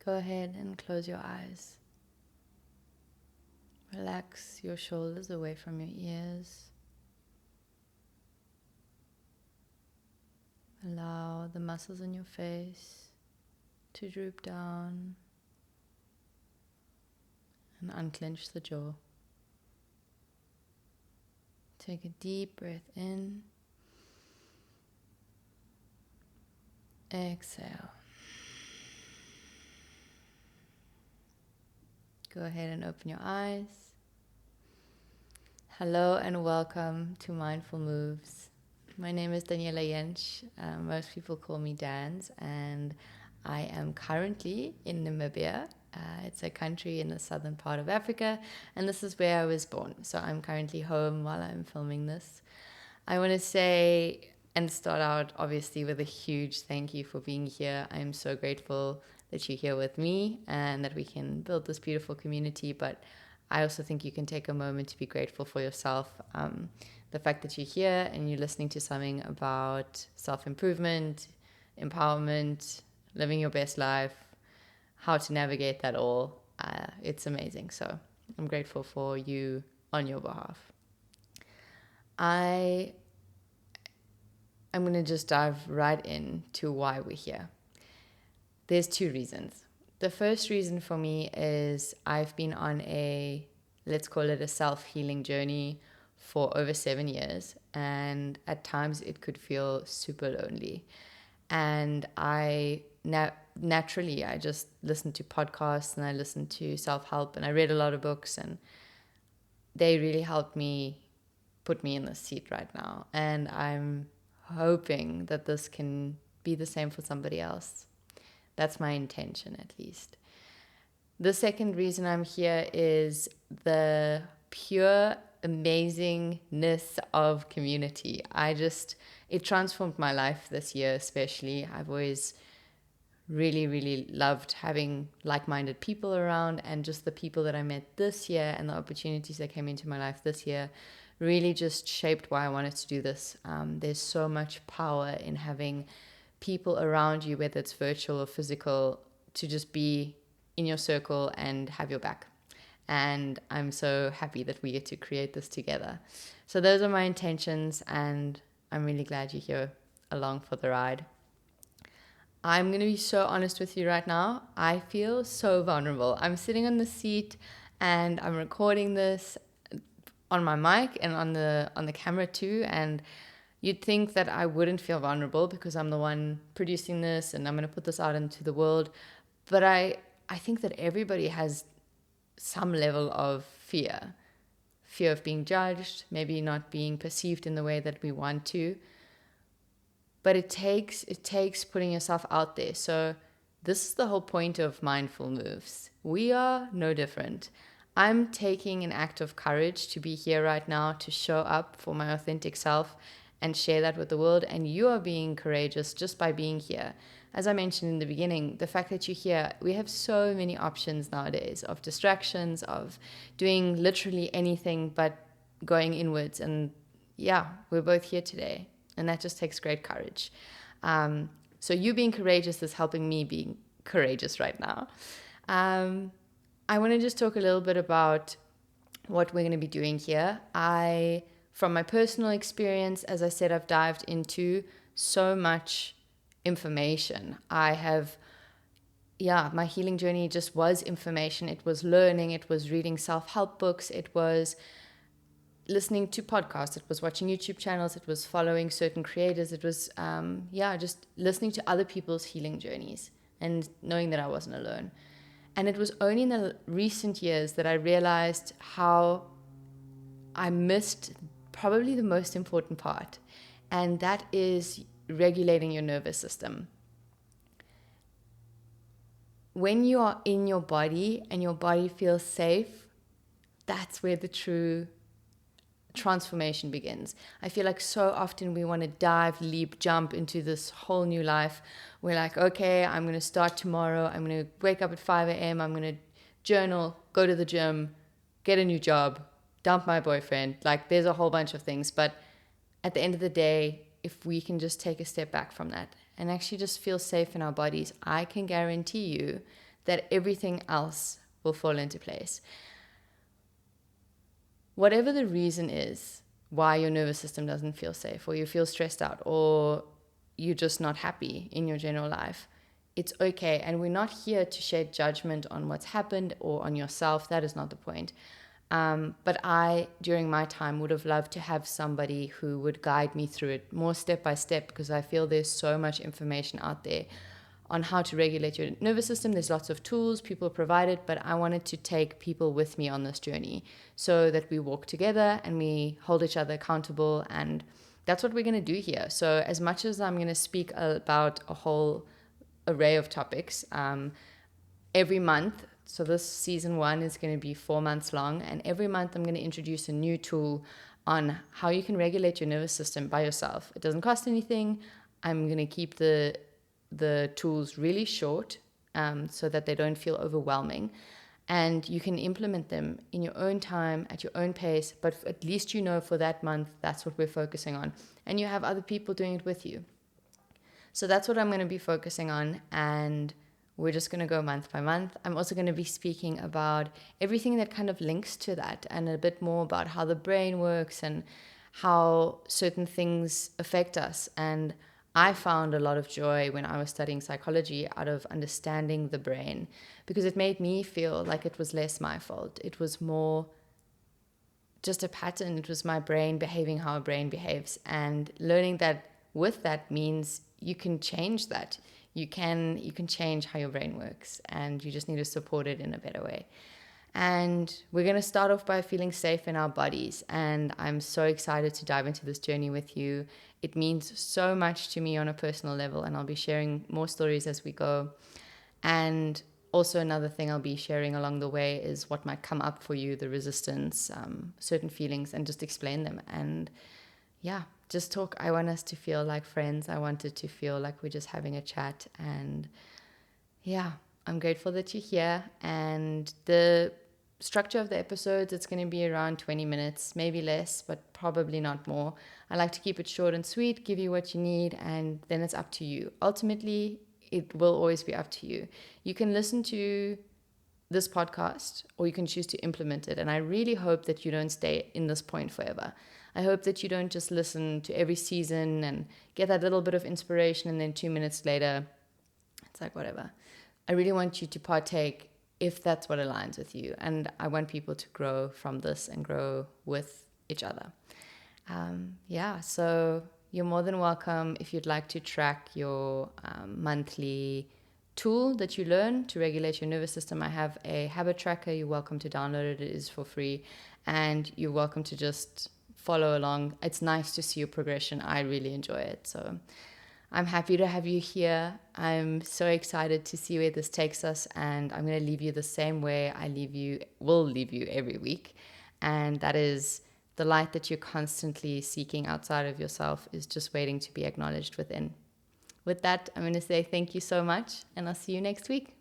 go ahead and close your eyes. Relax your shoulders away from your ears. Allow the muscles in your face to droop down and unclench the jaw. Take a deep breath in. Exhale. Go ahead and open your eyes. Hello and welcome to Mindful Moves. My name is Daniela Jentsch. Most people call me Dans, and I am currently in Namibia. It's a country in the southern part of Africa, and this is where I was born. So I'm currently home while I'm filming this. I want to say and start out obviously with a huge thank you for being here. I'm so grateful that you're here with me and that we can build this beautiful community, but I also think you can take a moment to be grateful for yourself. The fact that you're here and you're listening to something about self-improvement, empowerment, living your best life, how to navigate that all, it's amazing. So I'm grateful for you on your behalf. I'm going to just dive right into why we're here. There's two reasons. The first reason for me is I've been on let's call it a self-healing journey for over 7 years. And at times it could feel super lonely. And naturally, I just listened to podcasts and I listened to self-help and I read a lot of books, and they really helped me put me in this seat right now. And I'm hoping that this can be the same for somebody else. That's my intention, at least. The second reason I'm here is the pure amazingness of community. It transformed my life this year especially. I've always really, really loved having like-minded people around, and just the people that I met this year and the opportunities that came into my life this year really just shaped why I wanted to do this. There's so much power in having people around you, whether it's virtual or physical, to just be in your circle and have your back. And I'm so happy that we get to create this together. So those are my intentions, and I'm really glad you're here along for the ride. I'm going to be so honest with you right now. I feel so vulnerable. I'm sitting on the seat and I'm recording this on my mic and on the camera too, and you'd think that I wouldn't feel vulnerable because I'm the one producing this and I'm going to put this out into the world. But I think that everybody has some level of fear of being judged, maybe not being perceived in the way that we want to. But it takes putting yourself out there. So this is the whole point of Mindful Moves. We are no different. I'm taking an act of courage to be here right now, to show up for my authentic self and share that with the world. And you are being courageous just by being here. As I mentioned in the beginning, the fact that you're here, we have so many options nowadays of distractions, of doing literally anything but going inwards. And yeah, we're both here today. And that just takes great courage. So you being courageous is helping me being courageous right now. I want to just talk a little bit about what we're going to be doing here. From my personal experience, as I said, I've dived into so much information. My healing journey just was information. It was learning. It was reading self-help books. It was listening to podcasts. It was watching YouTube channels. It was following certain creators. It was, just listening to other people's healing journeys and knowing that I wasn't alone. And it was only in the recent years that I realized how I missed probably the most important part, and that is regulating your nervous system. When you are in your body and your body feels safe, that's where the true transformation begins. I feel like so often we want to dive, leap, jump into this whole new life. We're like, okay, I'm going to start tomorrow. I'm going to wake up at 5 a.m. I'm going to journal, go to the gym, get a new job, dump my boyfriend. Like, there's a whole bunch of things. But at the end of the day, if we can just take a step back from that and actually just feel safe in our bodies, I can guarantee you that everything else will fall into place. Whatever the reason is why your nervous system doesn't feel safe, or you feel stressed out, or you're just not happy in your general life, it's okay. And we're not here to shed judgment on what's happened or on yourself. That is not the point. But I, during my time, would have loved to have somebody who would guide me through it more step by step, because I feel there's so much information out there on how to regulate your nervous system. There's lots of tools people provide it, but I wanted to take people with me on this journey so that we walk together and we hold each other accountable. And that's what we're going to do here. So as much as I'm going to speak about a whole array of topics, every month, so this season 1 is going to be 4 months long, and every month I'm going to introduce a new tool on how you can regulate your nervous system by yourself. It doesn't cost anything. I'm going to keep the tools really short, so that they don't feel overwhelming, and you can implement them in your own time, at your own pace, but at least you know for that month that's what we're focusing on, and you have other people doing it with you. So that's what I'm going to be focusing on, and we're just going to go month by month. I'm also going to be speaking about everything that kind of links to that, and a bit more about how the brain works and how certain things affect us. And I found a lot of joy when I was studying psychology out of understanding the brain, because it made me feel like it was less my fault. It was more just a pattern. It was my brain behaving how a brain behaves, and learning that with that means you can change that. You can change how your brain works, and you just need to support it in a better way. And we're going to start off by feeling safe in our bodies. And I'm so excited to dive into this journey with you. It means so much to me on a personal level, and I'll be sharing more stories as we go. And also another thing I'll be sharing along the way is what might come up for you, the resistance, certain feelings, and just explain them. And yeah, just talk. I want us to feel like friends. I want it to feel like we're just having a chat. And yeah, I'm grateful that you're here. And the structure of the episodes, it's going to be around 20 minutes, maybe less, but probably not more. I like to keep it short and sweet, give you what you need, and then it's up to you. Ultimately, it will always be up to you. You can listen to this podcast, or you can choose to implement it. And I really hope that you don't stay in this point forever. I hope that you don't just listen to every season and get that little bit of inspiration, and then 2 minutes later, it's like, whatever. I really want you to partake if that's what aligns with you. And I want people to grow from this and grow with each other. So you're more than welcome if you'd like to track your monthly tool that you learn to regulate your nervous system. I have a habit tracker. You're welcome to download it. It is for free. And you're welcome to just follow along. It's nice to see your progression. I really enjoy it. So I'm happy to have you here. I'm so excited to see where this takes us, and I'm going to leave you the same way I will leave you every week. And that is the light that you're constantly seeking outside of yourself is just waiting to be acknowledged within. With that, I'm going to say thank you so much, and I'll see you next week.